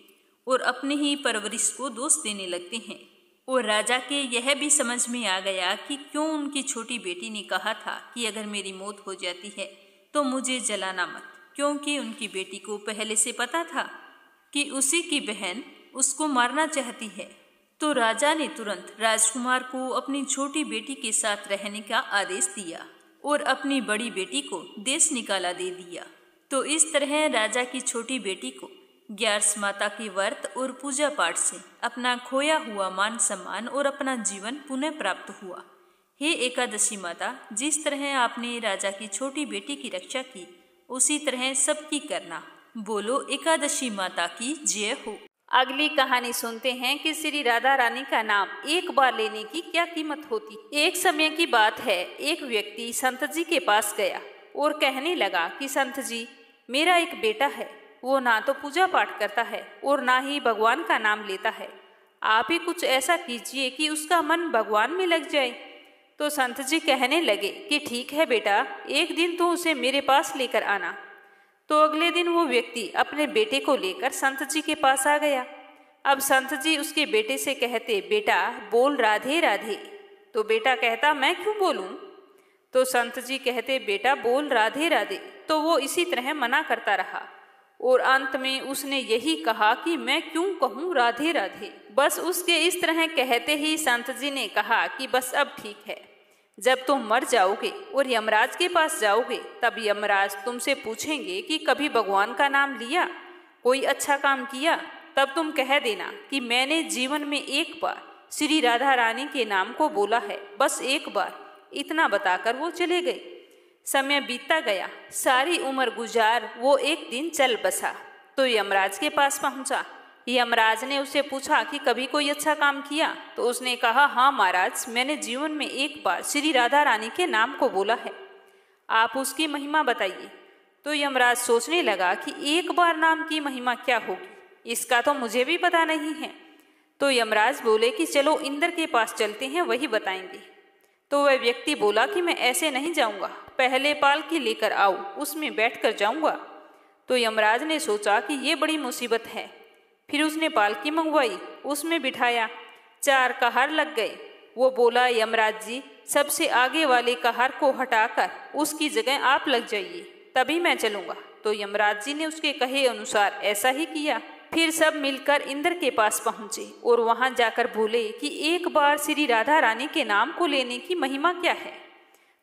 और अपनी ही परवरिश को दोष देने लगते हैं। और राजा के यह भी समझ में आ गया कि क्यों उनकी छोटी बेटी ने कहा था कि अगर मेरी मौत हो जाती है तो मुझे जलाना मत, क्योंकि उनकी बेटी को पहले से पता था कि उसी की बहन उसको मारना चाहती है। तो राजा ने तुरंत राजकुमार को अपनी छोटी बेटी के साथ रहने का आदेश दिया और अपनी बड़ी बेटी को देश निकाला दे दिया। तो इस तरह राजा की छोटी बेटी को ग्यार्स माता के व्रत और पूजा पाठ से अपना खोया हुआ मान सम्मान और अपना जीवन पुनः प्राप्त हुआ। हे एकादशी माता, जिस तरह आपने राजा की छोटी बेटी की रक्षा की उसी तरह सबकी करना। बोलो एकादशी माता की जय हो। अगली कहानी सुनते हैं कि श्री राधा रानी का नाम एक बार लेने की क्या कीमत होती। एक समय की बात है, एक व्यक्ति संत जी के पास गया और कहने लगा कि संत जी, मेरा एक बेटा है, वो ना तो पूजा पाठ करता है और ना ही भगवान का नाम लेता है। आप ही कुछ ऐसा कीजिए कि उसका मन भगवान में लग जाए। तो संत जी कहने लगे कि ठीक है बेटा, एक दिन तो उसे मेरे पास लेकर आना। तो अगले दिन वो व्यक्ति अपने बेटे को लेकर संत जी के पास आ गया। अब संत जी उसके बेटे से कहते, बेटा बोल राधे राधे। तो बेटा कहता, मैं क्यों बोलूं? तो संत जी कहते, बेटा बोल राधे राधे। तो वो इसी तरह मना करता रहा और अंत में उसने यही कहा कि मैं क्यों कहूँ राधे राधे। बस उसके इस तरह कहते ही संत जी ने कहा कि बस अब ठीक है, जब तुम मर जाओगे और यमराज के पास जाओगे तब यमराज तुमसे पूछेंगे कि कभी भगवान का नाम लिया, कोई अच्छा काम किया, तब तुम कह देना कि मैंने जीवन में एक बार श्री राधा रानी के नाम को बोला है, बस एक बार। इतना बताकर वो चले गए। समय बीतता गया, सारी उम्र गुजार वो एक दिन चल बसा तो यमराज के पास पहुंचा। यमराज ने उससे पूछा कि कभी कोई अच्छा काम किया, तो उसने कहा हाँ महाराज, मैंने जीवन में एक बार श्री राधा रानी के नाम को बोला है, आप उसकी महिमा बताइए। तो यमराज सोचने लगा कि एक बार नाम की महिमा क्या होगी, इसका तो मुझे भी पता नहीं है। तो यमराज बोले कि चलो इंद्र के पास चलते हैं, वही बताएंगे। तो वह व्यक्ति बोला कि मैं ऐसे नहीं जाऊंगा, पहले पालकी लेकर आओ, उसमें बैठकर जाऊंगा। तो यमराज ने सोचा कि ये बड़ी मुसीबत है। फिर उसने पालकी मंगवाई, उसमें बिठाया। 4 कहार लग गए। वो बोला यमराज जी, सबसे आगे वाले कहार को हटाकर उसकी जगह आप लग जाइए, तभी मैं चलूंगा। तो यमराज जी ने उसके कहे अनुसार ऐसा ही किया। फिर सब मिलकर इंद्र के पास पहुंचे और वहां जाकर बोले कि एक बार श्री राधा रानी के नाम को लेने की महिमा क्या है।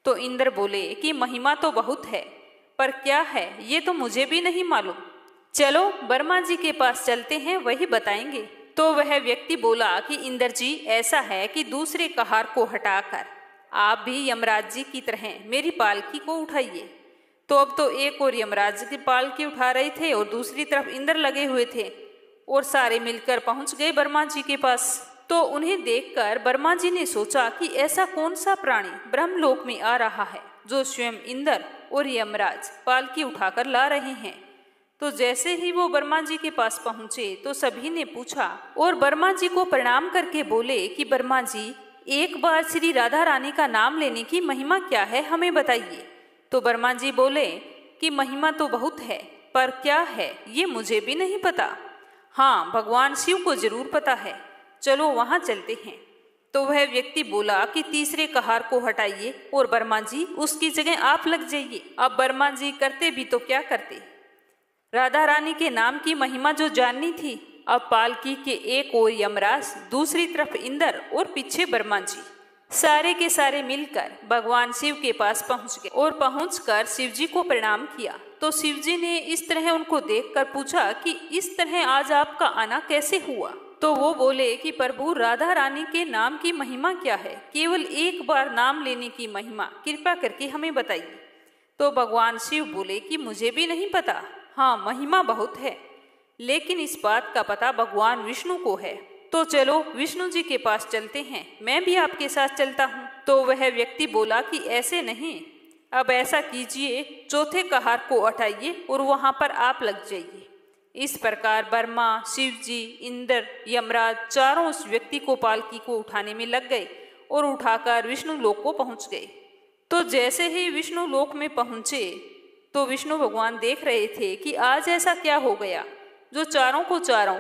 तो इंद्र बोले कि महिमा तो बहुत है, पर क्या है ये तो मुझे भी नहीं मालूम, चलो वर्मा जी के पास चलते हैं, वही बताएंगे। तो वह व्यक्ति बोला कि इंद्र जी, ऐसा है कि दूसरे कहार को हटाकर आप भी यमराज जी की तरह मेरी पालकी को उठाइए। तो अब तो एक और यमराज की पालकी उठा रहे थे और दूसरी तरफ इंद्र लगे हुए थे और सारे मिलकर पहुंच गए वर्मा जी के पास। तो उन्हें देखकर वर्मा जी ने सोचा कि ऐसा कौन सा प्राणी ब्रह्मलोक में आ रहा है जो स्वयं इंद्र और यमराज पालकी उठाकर ला रहे हैं। तो जैसे ही वो वर्मा जी के पास पहुंचे तो सभी ने पूछा और वर्मा जी को प्रणाम करके बोले कि वर्मा जी, एक बार श्री राधा रानी का नाम लेने की महिमा क्या है, हमें बताइए। तो वर्मा जी बोले कि महिमा तो बहुत है, पर क्या है ये मुझे भी नहीं पता। हाँ, भगवान शिव को जरूर पता है, चलो वहां चलते हैं। तो वह व्यक्ति बोला कि तीसरे कहार को हटाइए और वर्मा जी उसकी जगह आप लग जाइए। अब वर्मा जी करते भी तो क्या करते, राधा रानी के नाम की महिमा जो जाननी थी। अब पालकी के एक ओर यमराज, दूसरी तरफ इंद्र और पीछे वर्मा जी, सारे के सारे मिलकर भगवान शिव के पास पहुंच गए और पहुंचकर शिव जी को प्रणाम किया। तो शिव जी ने इस तरह उनको देखकर पूछा कि इस तरह आज आपका आना कैसे हुआ। तो वो बोले कि प्रभु, राधा रानी के नाम की महिमा क्या है, केवल एक बार नाम लेने की महिमा, कृपा करके हमें बताइए। तो भगवान शिव बोले कि मुझे भी नहीं पता, हाँ महिमा बहुत है, लेकिन इस बात का पता भगवान विष्णु को है। तो चलो विष्णु जी के पास चलते हैं, मैं भी आपके साथ चलता हूँ। तो वह व्यक्ति बोला कि ऐसे नहीं, अब ऐसा कीजिए, चौथे कहार को हटाइए और वहां पर आप लग जाइए। इस प्रकार ब्रह्मा, शिव जी, इंद्र, यमराज चारों उस व्यक्ति को पालकी को उठाने में लग गए और उठाकर विष्णु लोक को पहुंच गए। तो जैसे ही विष्णु लोक में पहुंचे तो विष्णु भगवान देख रहे थे कि आज ऐसा क्या हो गया जो चारों को चारों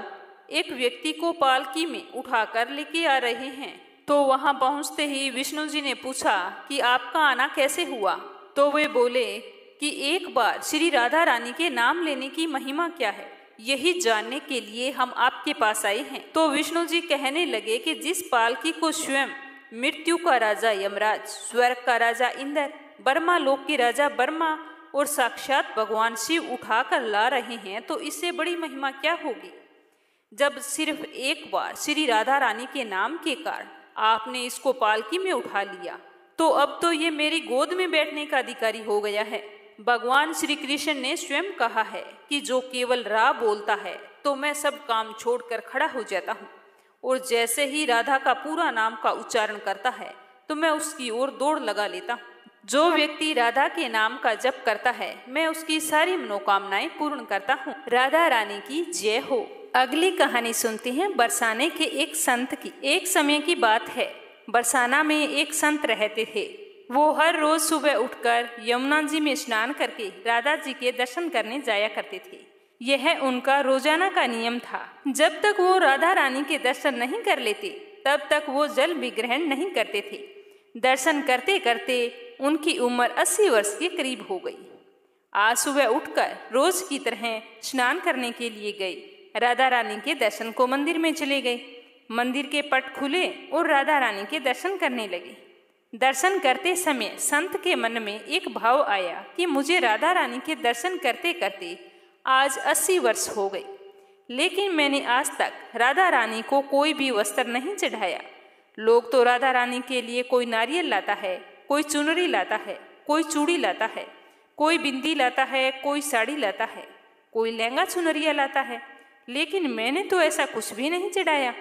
एक व्यक्ति को पालकी में उठाकर लेके आ रहे हैं। तो वहां पहुंचते ही विष्णु जी ने पूछा कि आपका आना कैसे हुआ। तो वे बोले कि एक बार श्री राधा रानी के नाम लेने की महिमा क्या है, यही जानने के लिए हम आपके पास आए हैं। तो विष्णु जी कहने लगे कि जिस पालकी को स्वयं मृत्यु का राजा यमराज, स्वर्ग का राजा इंद्र, ब्रह्मा लोक के राजा ब्रह्मा और साक्षात भगवान शिव उठाकर ला रहे हैं, तो इससे बड़ी महिमा क्या होगी। जब सिर्फ एक बार श्री राधा रानी के नाम के कारण आपने इसको पालकी में उठा लिया, तो अब तो ये मेरी गोद में बैठने का अधिकारी हो गया है। भगवान श्री कृष्ण ने स्वयं कहा है कि जो केवल रा बोलता है तो मैं सब काम छोड़कर खड़ा हो जाता हूँ, और जैसे ही राधा का पूरा नाम का उच्चारण करता है तो मैं उसकी ओर दौड़ लगा लेता हूँ। जो व्यक्ति राधा के नाम का जप करता है, मैं उसकी सारी मनोकामनाएं पूर्ण करता हूँ। राधा रानी की जय हो। अगली कहानी सुनते हैं बरसाने के एक संत की। एक समय की बात है, बरसाना में एक संत रहते थे। वो हर रोज सुबह उठकर यमुना जी में स्नान करके राधा जी के दर्शन करने जाया करते थे। यह उनका रोजाना का नियम था। जब तक वो राधा रानी के दर्शन नहीं कर लेते तब तक वो जल भी ग्रहण नहीं करते थे। दर्शन करते करते उनकी उम्र 80 वर्ष के करीब हो गई। आज सुबह उठकर रोज की तरह स्नान करने के लिए गई। राधा रानी के दर्शन को मंदिर में चले गई। मंदिर के पट खुले और राधा रानी के दर्शन करने लगी। दर्शन करते समय संत के मन में एक भाव आया कि मुझे राधा रानी के दर्शन करते करते आज 80 वर्ष हो गई, लेकिन मैंने आज तक राधा रानी को कोई भी वस्त्र नहीं चढ़ाया। लोग तो राधा रानी के लिए कोई नारियल लाता है, कोई चुनरी लाता है, कोई चूड़ी लाता है, कोई बिंदी लाता है, कोई साड़ी लाता है, कोई लहंगा चुनरिया लाता है, लेकिन मैंने तो ऐसा कुछ भी नहीं चढ़ाया।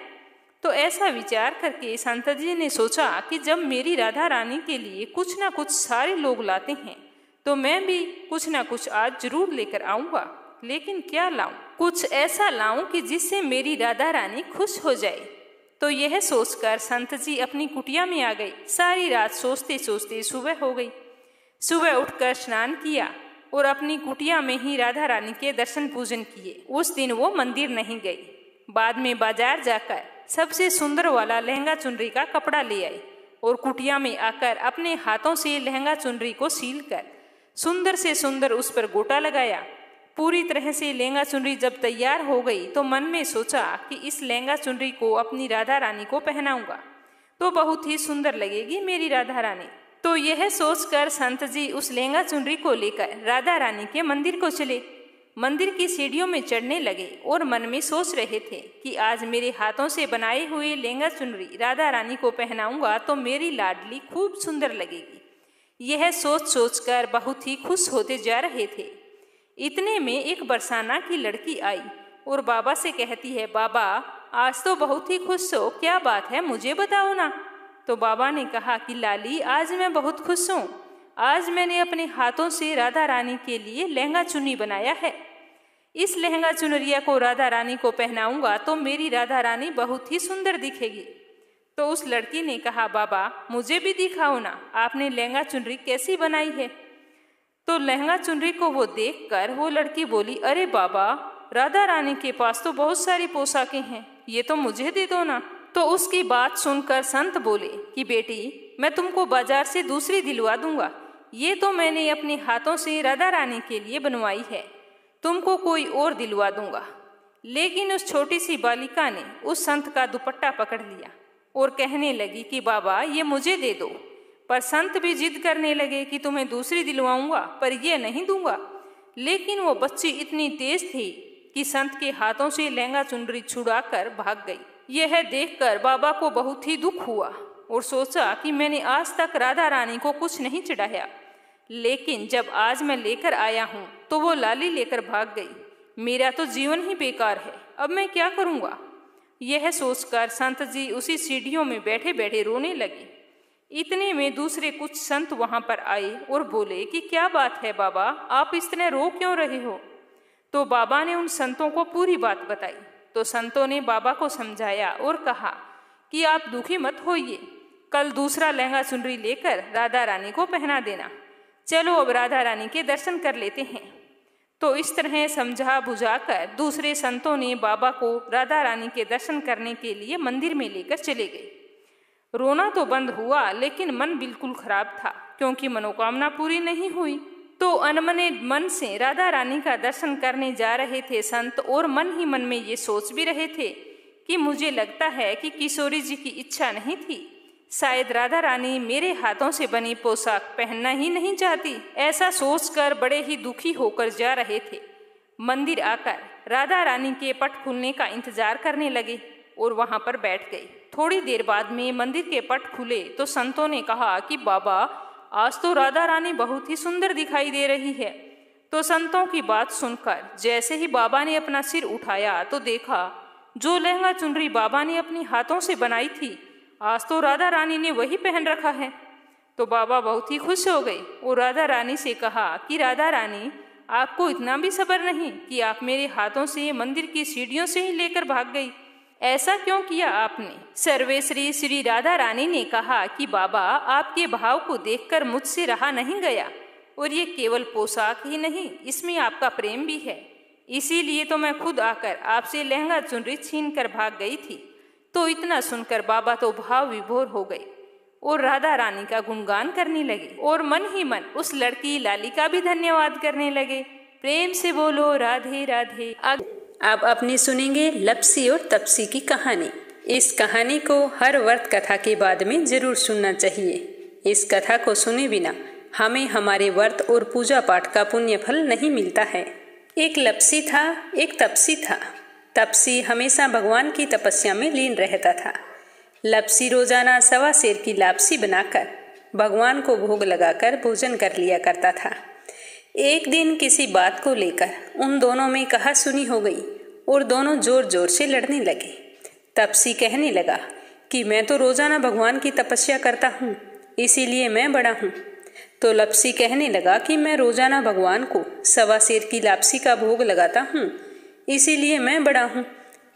तो ऐसा विचार करके संत जी ने सोचा कि जब मेरी राधा रानी के लिए कुछ ना कुछ सारे लोग लाते हैं तो मैं भी कुछ ना कुछ आज जरूर लेकर आऊँगा, लेकिन क्या लाऊं? कुछ ऐसा लाऊं कि जिससे मेरी राधा रानी खुश हो जाए। तो यह सोचकर संत जी अपनी कुटिया में आ गई। सारी रात सोचते सोचते सुबह हो गई। सुबह उठकर स्नान किया और अपनी कुटिया में ही राधा रानी के दर्शन पूजन किए। उस दिन वो मंदिर नहीं गई। बाद में बाजार जाकर सबसे सुंदर वाला लहंगा चुनरी का कपड़ा ले आई और कुटिया में आकर अपने हाथों से लहंगा चुनरी को सील कर सुंदर से सुंदर उस पर गोटा लगाया। पूरी तरह से लहंगा चुनरी जब तैयार हो गई तो मन में सोचा कि इस लहंगा चुनरी को अपनी राधा रानी को पहनाऊंगा तो बहुत ही सुंदर लगेगी मेरी राधा रानी। तो यह सोचकर संत जी उस लहंगा चुनरी को लेकर राधा रानी के मंदिर को चले। मंदिर की सीढ़ियों में चढ़ने लगे और मन में सोच रहे थे कि आज मेरे हाथों से बनाए हुए लहंगा चुनरी राधा रानी को पहनाऊंगा तो मेरी लाडली खूब सुंदर लगेगी। यह सोच सोचकर बहुत ही खुश होते जा रहे थे। इतने में एक बरसाना की लड़की आई और बाबा से कहती है, बाबा आज तो बहुत ही खुश हो, क्या बात है मुझे बताओ ना। तो बाबा ने कहा कि लाली आज मैं बहुत खुश हूँ। आज मैंने अपने हाथों से राधा रानी के लिए लहंगा चुन्नी बनाया है। इस लहंगा चुनरिया को राधा रानी को पहनाऊंगा तो मेरी राधा रानी बहुत ही सुंदर दिखेगी। तो उस लड़की ने कहा, बाबा मुझे भी दिखाओ ना, आपने लहंगा चुनरी कैसी बनाई है। तो लहंगा चुनरी को वो देखकर वो लड़की बोली, अरे बाबा राधा रानी के पास तो बहुत सारी पोशाकें हैं, ये तो मुझे दे दो ना। तो उसकी बात सुनकर संत बोले कि बेटी मैं तुमको बाजार से दूसरी दिलवा दूंगा, ये तो मैंने अपने हाथों से राधा रानी के लिए बनवाई है, तुमको कोई और दिलवा दूंगा। लेकिन उस छोटी सी बालिका ने उस संत का दुपट्टा पकड़ लिया और कहने लगी कि बाबा ये मुझे दे दो। पर संत भी जिद करने लगे कि तुम्हें दूसरी दिलवाऊंगा पर ये नहीं दूंगा। लेकिन वो बच्ची इतनी तेज थी कि संत के हाथों से लहंगा चुनरी छुड़ाकर भाग गई। यह देखकर बाबा को बहुत ही दुख हुआ और सोचा कि मैंने आज तक राधा रानी को कुछ नहीं चढ़ाया, लेकिन जब आज मैं लेकर आया हूँ तो वो लाली लेकर भाग गई। मेरा तो जीवन ही बेकार है, अब मैं क्या करूँगा। यह सोचकर संत जी उसी सीढ़ियों में बैठे बैठे रोने लगे। इतने में दूसरे कुछ संत वहां पर आए और बोले कि क्या बात है बाबा, आप इस तरह रो क्यों रहे हो। तो बाबा ने उन संतों को पूरी बात बताई। तो संतों ने बाबा को समझाया और कहा कि आप दुखी मत होइए, कल दूसरा लहंगा चुनरी लेकर राधा रानी को पहना देना। चलो अब राधा रानी के दर्शन कर लेते हैं। तो इस तरह समझा बुझाकर दूसरे संतों ने बाबा को राधा रानी के दर्शन करने के लिए मंदिर में लेकर चले गए। रोना तो बंद हुआ लेकिन मन बिल्कुल खराब था, क्योंकि मनोकामना पूरी नहीं हुई। तो अनमने मन से राधा रानी का दर्शन करने जा रहे थे संत, और मन ही मन में ये सोच भी रहे थे कि मुझे लगता है कि किशोरी जी की इच्छा नहीं थी, शायद राधा रानी मेरे हाथों से बनी पोशाक पहनना ही नहीं चाहती। ऐसा सोचकर बड़े ही दुखी होकर जा रहे थे। मंदिर आकर राधा रानी के पट खुलने का इंतजार करने लगे और वहां पर बैठ गए। थोड़ी देर बाद में मंदिर के पट खुले तो संतों ने कहा कि बाबा आज तो राधा रानी बहुत ही सुंदर दिखाई दे रही है। तो संतों की बात सुनकर जैसे ही बाबा ने अपना सिर उठाया तो देखा जो लहंगा चुनरी बाबा ने अपने हाथों से बनाई थी, आज तो राधा रानी ने वही पहन रखा है। तो बाबा बहुत ही खुश हो गए और राधा रानी से कहा कि राधा रानी आपको इतना भी सब्र नहीं कि आप मेरे हाथों से मंदिर की सीढ़ियों से ही लेकर भाग गई, ऐसा क्यों किया आपने। सर्वेश्वरी श्री राधा रानी ने कहा कि बाबा आपके भाव को देखकर मुझसे रहा नहीं गया, और ये केवल पोशाक ही नहीं, इसमें आपका प्रेम भी है, इसीलिए तो मैं खुद आकर आपसे लहंगा चुनरी छीन कर भाग गई थी। तो इतना सुनकर बाबा तो भाव विभोर हो गए। और राधा रानी का गुणगान करने लगे और मन ही मन उस लड़की लाली का भी धन्यवाद करने लगे। प्रेम से बोलो राधे राधे। अब अपनी सुनेंगे लपसी और तपसी की कहानी। इस कहानी को हर व्रत कथा के बाद में जरूर सुनना चाहिए। इस कथा को सुने बिना हमें हमारे व्रत और पूजा पाठ का पुण्य फल नहीं मिलता है। एक लपसी था, एक तपसी था। तपसी हमेशा भगवान की तपस्या में लीन रहता था। लपसी रोजाना 1.25 सेर की लापसी बनाकर भगवान को भोग लगाकर भोजन कर लिया करता था। एक दिन किसी बात को लेकर उन दोनों में कहा सुनी हो गई और दोनों जोर जोर से लड़ने लगे। तपसी कहने लगा कि मैं तो रोजाना भगवान की तपस्या करता हूँ, इसीलिए मैं बड़ा हूँ। तो लपसी कहने लगा कि मैं रोजाना भगवान को 1.25 सेर की लापसी का भोग लगाता हूँ, इसीलिए मैं बड़ा हूँ।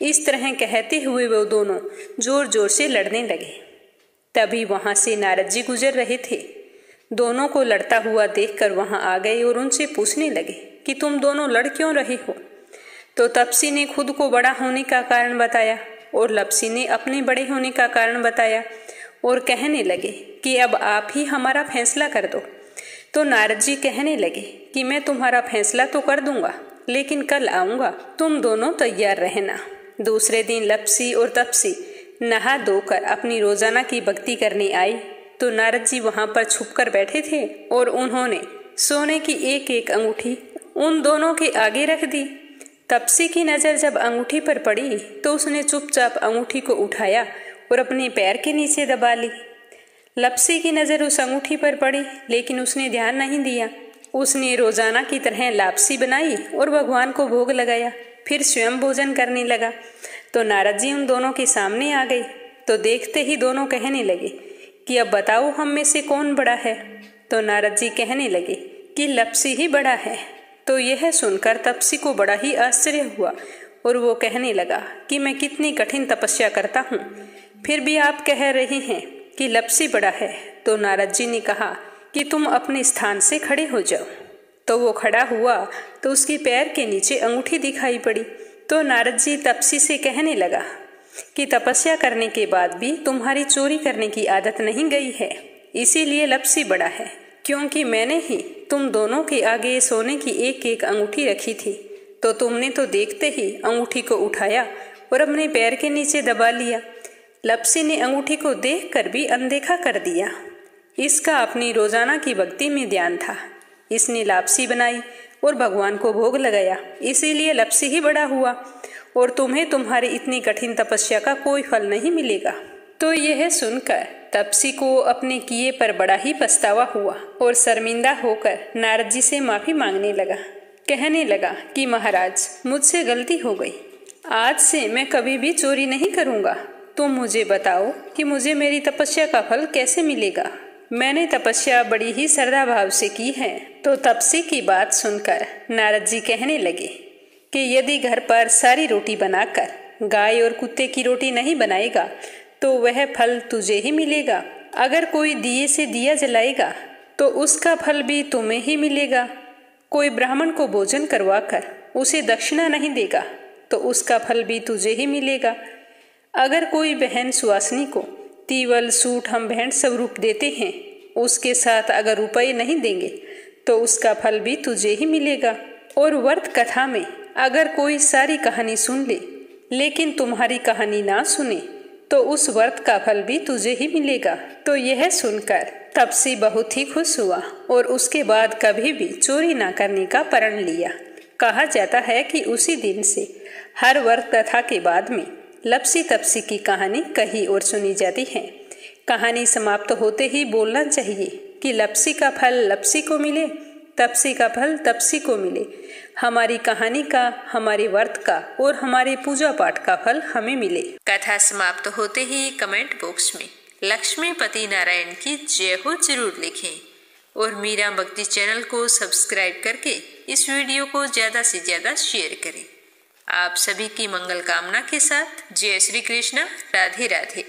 इस तरह कहते हुए वो दोनों जोर जोर से लड़ने लगे। तभी वहां से नारद जी गुजर रहे थे। दोनों को लड़ता हुआ देखकर वहां आ गए और उनसे पूछने लगे कि तुम दोनों लड़ क्यों रहे हो। तो तपसी ने खुद को बड़ा होने का कारण बताया और लपसी ने अपने बड़े होने का कारण बताया और कहने लगे कि अब आप ही हमारा फैसला कर दो। तो नारद जी कहने लगे कि मैं तुम्हारा फैसला तो कर दूंगा, लेकिन कल आऊंगा, तुम दोनों तैयार रहना। दूसरे दिन लपसी और तपसी नहा धोकर अपनी रोजाना की भक्ति करने आई तो नारद जी वहां पर छुपकर बैठे थे और उन्होंने सोने की एक एक अंगूठी उन दोनों के आगे रख दी। तपसी की नजर जब अंगूठी पर पड़ी तो उसने चुपचाप अंगूठी को उठाया और अपने पैर के नीचे दबा ली। लपसी की नजर उस अंगूठी पर पड़ी, लेकिन उसने ध्यान नहीं दिया। उसने रोजाना की तरह लापसी बनाई और भगवान को भोग लगाया, फिर स्वयं भोजन करने लगा। तो नारद जी उन दोनों के सामने आ गए। तो देखते ही दोनों कहने लगे कि अब बताओ हम में से कौन बड़ा है। तो नारद जी कहने लगे कि लपसी ही बड़ा है। तो यह सुनकर तपसी को बड़ा ही आश्चर्य हुआ और वो कहने लगा कि मैं कितनी कठिन तपस्या करता हूँ, फिर भी आप कह रहे हैं कि लपसी बड़ा है। तो नारद जी ने कहा कि तुम अपने स्थान से खड़े हो जाओ। तो वो खड़ा हुआ तो उसके पैर के नीचे अंगूठी दिखाई पड़ी। तो नारद जी तपसी से कहने लगा कि तपस्या करने के बाद भी तुम्हारी चोरी करने की आदत नहीं गई है, इसीलिए लपसी बड़ा है, क्योंकि मैंने ही तुम दोनों के आगे सोने की एक एक अंगूठी रखी थी। तो तुमने तो देखते ही अंगूठी को उठाया और अपने पैर के नीचे दबा लिया। लपसी ने अंगूठी को देखकर भी अनदेखा कर दिया। इसका अपनी रोजाना की भक्ति में ध्यान था। इसने लापसी बनाई और भगवान को भोग लगाया, इसीलिए लपसी ही बड़ा हुआ और तुम्हें तुम्हारी इतनी कठिन तपस्या का कोई फल नहीं मिलेगा। तो यह सुनकर तपसी को अपने किए पर बड़ा ही पछतावा हुआ और शर्मिंदा होकर नारद जी से माफी मांगने लगा। कहने लगा कि महाराज, मुझसे गलती हो गई, आज से मैं कभी भी चोरी नहीं करूंगा। तुम मुझे बताओ कि मुझे मेरी तपस्या का फल कैसे मिलेगा। मैंने तपस्या बड़ी ही श्रद्धा भाव से की है। तो तपसी की बात सुनकर नारद जी कहने लगे कि यदि घर पर सारी रोटी बनाकर गाय और कुत्ते की रोटी नहीं बनाएगा तो वह फल तुझे ही मिलेगा। अगर कोई दिए से दिया जलाएगा तो उसका फल भी तुम्हें ही मिलेगा। कोई ब्राह्मण को भोजन करवाकर उसे दक्षिणा नहीं देगा तो उसका फल भी तुझे ही मिलेगा। अगर कोई बहन सुहासिनी को तीवल, सूट हम भेंट स्वरूप देते हैं, उसके साथ अगर रुपये नहीं देंगे तो उसका फल भी तुझे ही मिलेगा। और व्रत कथा में अगर कोई सारी कहानी सुन ले लेकिन तुम्हारी कहानी ना सुने तो उस व्रत का फल भी तुझे ही मिलेगा। तो यह सुनकर तपसी बहुत ही खुश हुआ और उसके बाद कभी भी चोरी ना करने का प्रण लिया। कहा जाता है कि उसी दिन से हर व्रत कथा के बाद में लपसी तपसी की कहानी कही और सुनी जाती है। कहानी समाप्त होते ही बोलना चाहिए कि लपसी का फल लपसी को मिले, तपसी का फल तपसी को मिले। हमारी कहानी का, हमारे व्रत का और हमारे पूजा पाठ का फल हमें मिले। कथा समाप्त होते ही कमेंट बॉक्स में लक्ष्मीपति नारायण की जय हो जरूर लिखें और मीरा भक्ति चैनल को सब्सक्राइब करके इस वीडियो को ज्यादा से ज्यादा शेयर करें। आप सभी की मंगल कामना के साथ जय श्री कृष्ण, राधे राधे।